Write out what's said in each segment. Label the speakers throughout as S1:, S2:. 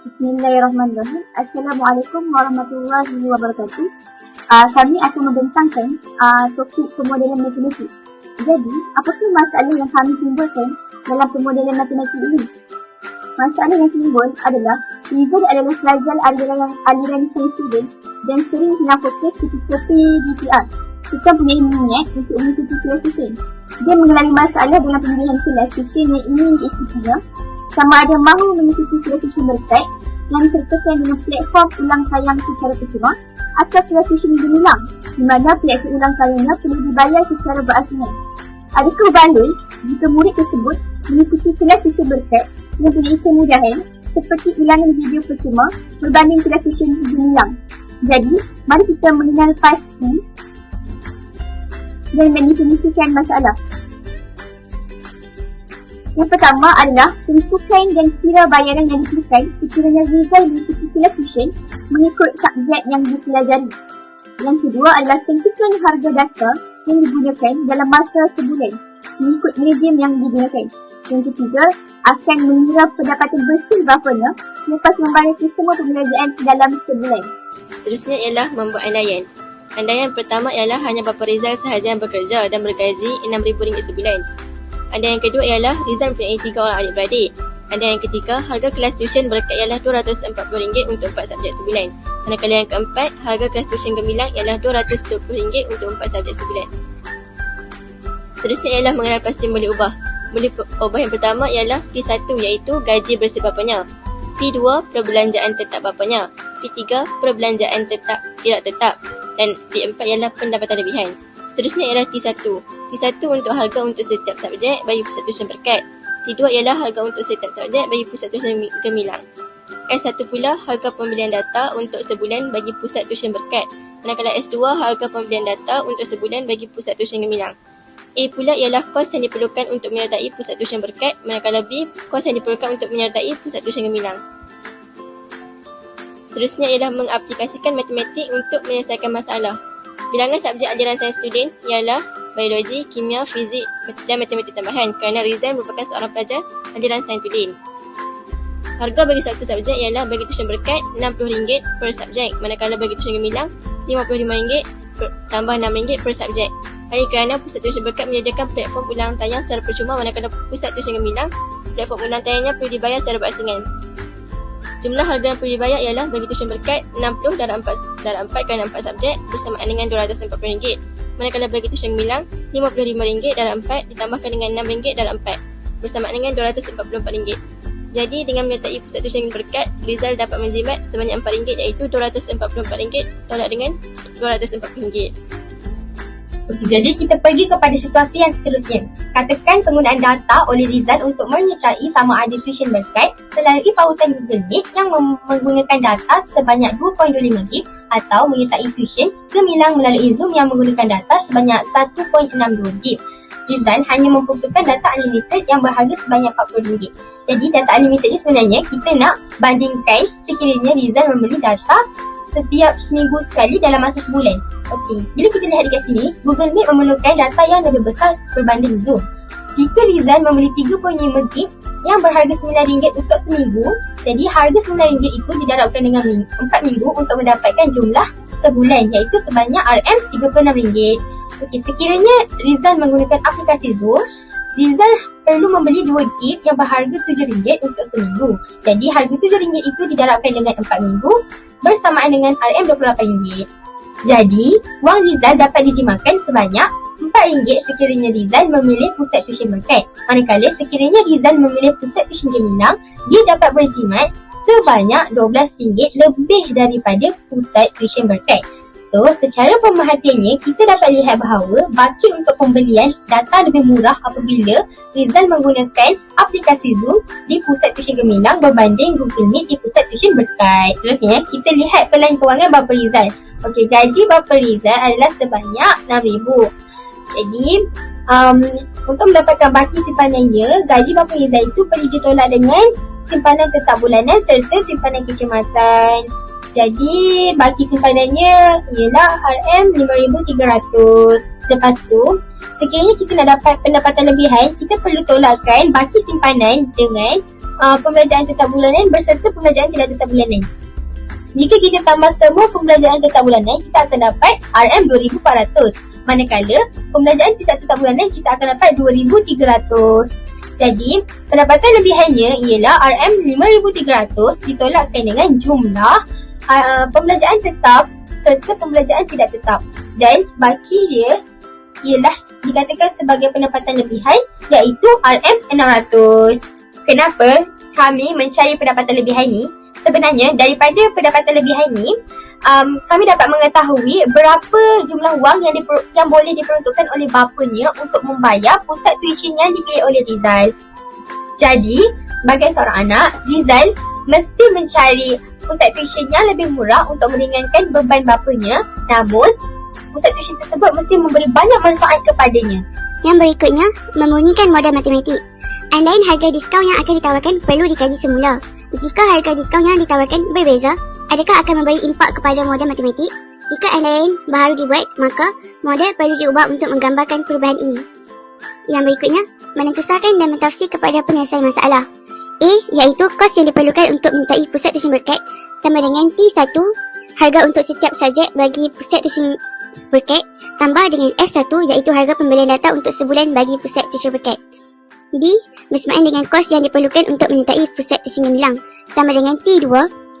S1: Bismillahirrahmanirrahim. Assalamualaikum warahmatullahi wabarakatuh. Kami akan membentangkan topik pemodelan matematik. Jadi, apakah masalah yang kami timbulkan dalam pemodelan matematik ini? Masalah yang timbul adalah Rizal adalah pelajar aliran sains dan sering hilang fokus ketika PDPR. Kita punya minat untuk mengikuti kelas. Dia mengalami masalah dalam pemilihan kelas tuition yang ingin diikutinya, sama ada mahu mengikuti kelas tuition berkat yang disertakan dengan platform ulang tayang secara percuma atau kelas tuition gemilang di mana platform ulang tayangnya perlu dibayar secara berasingan. Adakah baloi jika murid tersebut mengikuti kelas tuition berkat yang mempunyai kemudahan seperti ulangan video percuma berbanding kelas tuition gemilang? Jadi, mari kita mengenal pasti dan mendefinisikan masalah. Yang pertama adalah tentukan dan kira bayaran yang diperlukan sekiranya Rizal mengikuti kelas tuition mengikut subjek yang dipelajari. Yang kedua adalah tentukan harga data yang digunakan dalam masa sebulan mengikut medium yang digunakan. Yang ketiga, akan mengira pendapatan bersih berapanya lepas membayar semua pembelajaran dalam sebulan.
S2: Seterusnya ialah membuat andaian. Andaian pertama ialah hanya Bapa Rizal sahaja yang bekerja dan bergaji RM6,000 sebulan. Andaian kedua ialah Rizal mempunyai 3 orang adik-beradik. Andaian ketiga, harga kelas tuition berkat ialah RM240 untuk 4 subjek sebulan. Manakala yang keempat, harga kelas tuition gemilang ialah RM220 untuk 4 subjek sebulan. Seterusnya ialah mengenal pasti boleh ubah. Boleh ubah yang pertama ialah P1 iaitu gaji bersih bapanya. P2 perbelanjaan tetap bapanya. P3 perbelanjaan tetap tidak tetap. Dan P4 ialah pendapatan lebihan. Seterusnya ialah T1. T1 untuk harga untuk setiap subjek bagi pusat tuition berkat. T2 ialah harga untuk setiap subjek bagi pusat tuition gemilang. S1 pula harga pembelian data untuk sebulan bagi pusat tuition berkat. Manakala S2 harga pembelian data untuk sebulan bagi pusat tuition gemilang. A pula ialah kos yang diperlukan untuk menyertai pusat tuition berkat. Manakala B kos yang diperlukan untuk menyertai pusat tuition gemilang. Seterusnya ialah mengaplikasikan matematik untuk menyelesaikan masalah. Bilangan subjek aliran sains student ialah biologi, kimia, fizik dan matematik tambahan kerana Rizal merupakan seorang pelajar aliran sains student. Harga bagi satu subjek ialah bagi tuition berkat RM60 per subjek, manakala bagi tuition gemilang RM55 tambah RM6 per subjek. Hal ini kerana pusat tuition berkat menyediakan platform ulang tayang secara percuma, manakala pusat tuition gemilang platform ulang tayangnya perlu dibayar secara berasingan. Jumlah harga yang perlu dibayar ialah bagi tuition berkat RM60 dalam 4 kerana 4 subjek bersamaan dengan RM240. Manakala bagi tuition gemilang RM55 dalam 4 ditambahkan dengan RM6 dalam 4 bersamaan dengan RM244. Jadi dengan menyertai pusat tuition berkat, Rizal dapat menjimat sebanyak RM4 iaitu RM244 tolak dengan RM240.
S3: Okey, jadi kita pergi kepada situasi yang seterusnya. Katakan penggunaan data oleh Rizal untuk menyertai sama ada tuition berkat melalui pautan Google Meet yang menggunakan data sebanyak 2.25 GB atau menyertai tuition gemilang melalui Zoom yang menggunakan data sebanyak 1.62 GB. Rizal hanya membutuhkan data unlimited yang berharga sebanyak RM40. Jadi data unlimited ni sebenarnya kita nak bandingkan sekiranya Rizal membeli data setiap seminggu sekali dalam masa sebulan. Okey, bila kita lihat dekat sini, Google Meet memerlukan data yang lebih besar berbanding Zoom. Jika Rizal membeli 3.5 GB yang berharga RM9 untuk seminggu, jadi harga RM9 itu didarabkan dengan 4 minggu untuk mendapatkan jumlah sebulan iaitu sebanyak RM36. Okey, sekiranya Rizal menggunakan aplikasi Zoom, Rizal perlu membeli 2 GB yang berharga RM7 untuk seminggu. Jadi harga RM7 itu didarabkan dengan 4 minggu bersamaan dengan RM28. Jadi, wang Rizal dapat dijimatkan sebanyak RM4 sekiranya Rizal memilih pusat tuition berkat. Manakala sekiranya Rizal memilih pusat tuition gemilang, dia dapat berjimat sebanyak RM12 lebih daripada pusat tuition berkat. So, secara pemerhatiannya, kita dapat lihat bahawa baki untuk pembelian data lebih murah apabila Rizal menggunakan aplikasi Zoom di pusat tuition gemilang berbanding Google Meet di pusat tuition berkat. Seterusnya, kita lihat pelan kewangan Bapa Rizal. Okey, gaji Bapa Rizal adalah sebanyak RM6,000. Jadi, untuk mendapatkan baki simpanannya, gaji Bapa Rizal itu perlu ditolak dengan simpanan tetap bulanan serta simpanan kecemasan. Jadi baki simpanannya ialah RM5,300. Selepas tu, sekiranya kita nak dapat pendapatan lebihan, kita perlu tolakkan baki simpanan dengan pembelajaran tetap bulanan berserta pembelajaran tidak tetap bulanan. Jika kita tambah semua pembelajaran tetap bulanan, kita akan dapat RM2,400. Manakala pembelajaran tidak tetap bulanan, kita akan dapat RM2,300. Jadi, pendapatan lebihannya ialah RM5,300 ditolakkan dengan jumlah pembelajaran tetap serta pembelajaran tidak tetap. Dan baki dia ialah dikatakan sebagai pendapatan lebihan iaitu RM600. Kenapa kami mencari pendapatan lebihan ni? Sebenarnya daripada pendapatan lebihan ni, kami dapat mengetahui berapa jumlah wang yang boleh diperuntukkan oleh bapanya untuk membayar pusat tuition yang dipilih oleh Rizal. Jadi, sebagai seorang anak, Rizal mesti mencari pusat tuition yang lebih murah untuk meringankan beban bapanya. Namun, pusat tuition tersebut mesti memberi banyak manfaat kepadanya.
S4: Yang berikutnya, memurnikan modal matematik. Andaian harga diskaun yang akan ditawarkan perlu dikaji semula. Jika harga diskaun yang ditawarkan berbeza, adakah akan memberi impak kepada modal matematik? Jika andaian baru dibuat, maka modal perlu diubah untuk menggambarkan perubahan ini. Yang berikutnya, menentusakan dan mentafsir kepada penyelesaian masalah. A iaitu kos yang diperlukan untuk menyertai pusat tuition berkat sama dengan T1 harga untuk setiap subjek bagi pusat tuition berkat tambah dengan S1 iaitu harga pembelian data untuk sebulan bagi pusat tuition berkat. B bersamaan dengan kos yang diperlukan untuk menyertai pusat tuition gemilang sama dengan T2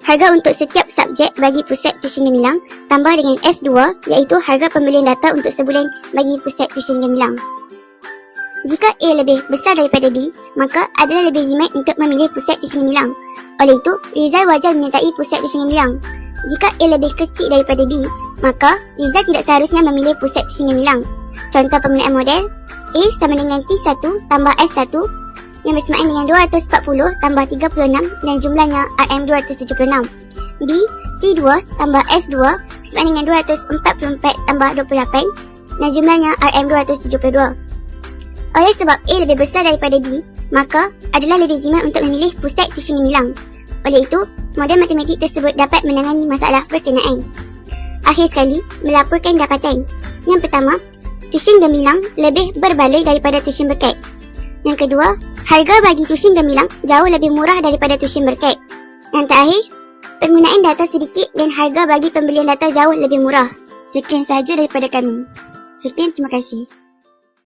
S4: harga untuk setiap subjek bagi pusat tuition gemilang tambah dengan S2 iaitu harga pembelian data untuk sebulan bagi pusat tuition gemilang. Jika A lebih besar daripada B, maka adalah lebih jimat untuk memilih pusat tuition gemilang. Oleh itu, Rizal wajar menyertai pusat tuition gemilang. Jika A lebih kecil daripada B, maka Rizal tidak seharusnya memilih pusat tuition gemilang. Contoh penggunaan model, A sama dengan T1 tambah S1 yang bersamaan dengan 240 tambah 36 dan jumlahnya RM276. B, T2 tambah S2 bersamaan dengan 244 tambah 28 dan jumlahnya RM272. Oleh sebab A lebih besar daripada B, maka adalah lebih jimat untuk memilih pusat tuition gemilang. Oleh itu, modal matematik tersebut dapat menangani masalah berkenaan. Akhir sekali, melaporkan dapatan. Yang pertama, tuition gemilang lebih berbaloi daripada tuition berkat. Yang kedua, harga bagi tuition gemilang jauh lebih murah daripada tuition berkat. Yang terakhir, penggunaan data sedikit dan harga bagi pembelian data jauh lebih murah. Sekian sahaja daripada kami. Sekian, terima kasih.